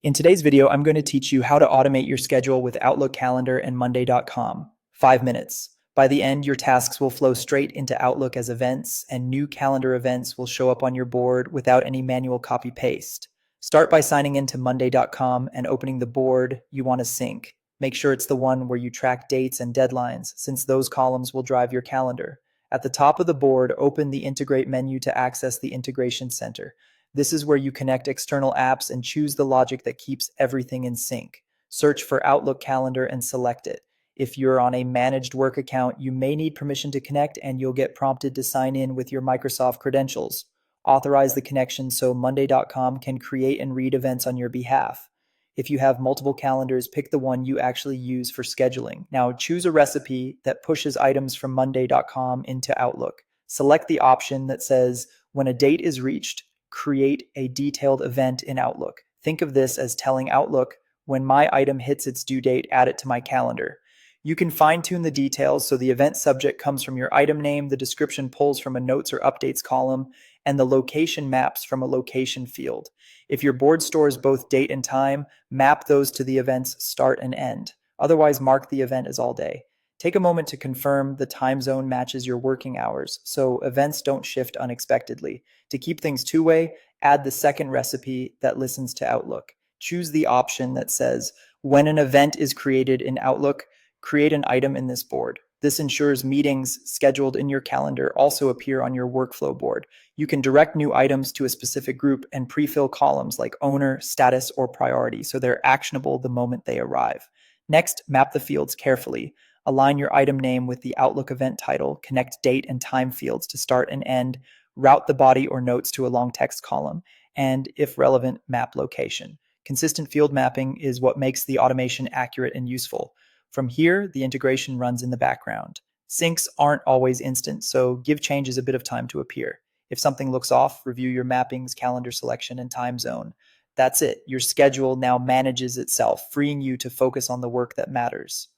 In today's video, I'm going to teach you how to automate your schedule with Outlook Calendar and Monday.com. 5 minutes. By the end, your tasks will flow straight into Outlook as events, and new calendar events will show up on your board without any manual copy paste. Start by signing into Monday.com and opening the board you want to sync. Make sure it's the one where you track dates and deadlines, since those columns will drive your calendar. At the top of the board, open the Integrate menu to access the Integration Center. This is where you connect external apps and choose the logic that keeps everything in sync. Search for Outlook Calendar and select it. If you're on a managed work account, you may need permission to connect and you'll get prompted to sign in with your Microsoft credentials. Authorize the connection so Monday.com can create and read events on your behalf. If you have multiple calendars, pick the one you actually use for scheduling. Now choose a recipe that pushes items from Monday.com into Outlook. Select the option that says, when a date is reached, create a detailed event in Outlook. Think of this as telling Outlook, when my item hits its due date, add it to my calendar. You can fine-tune the details so the event subject comes from your item name, the description pulls from a notes or updates column, and the location maps from a location field. If your board stores both date and time, map those to the event's start and end. Otherwise, mark the event as all day. Take a moment to confirm the time zone matches your working hours so events don't shift unexpectedly. To keep things two-way, add the second recipe that listens to Outlook. Choose the option that says, when an event is created in Outlook, create an item in this board. This ensures meetings scheduled in your calendar also appear on your workflow board. You can direct new items to a specific group and pre-fill columns like owner, status, or priority so they're actionable the moment they arrive. Next, map the fields carefully. Align your item name with the Outlook event title, connect date and time fields to start and end, route the body or notes to a long text column, and, if relevant, map location. Consistent field mapping is what makes the automation accurate and useful. From here, the integration runs in the background. Syncs aren't always instant, so give changes a bit of time to appear. If something looks off, review your mappings, calendar selection, and time zone. That's it. Your schedule now manages itself, freeing you to focus on the work that matters.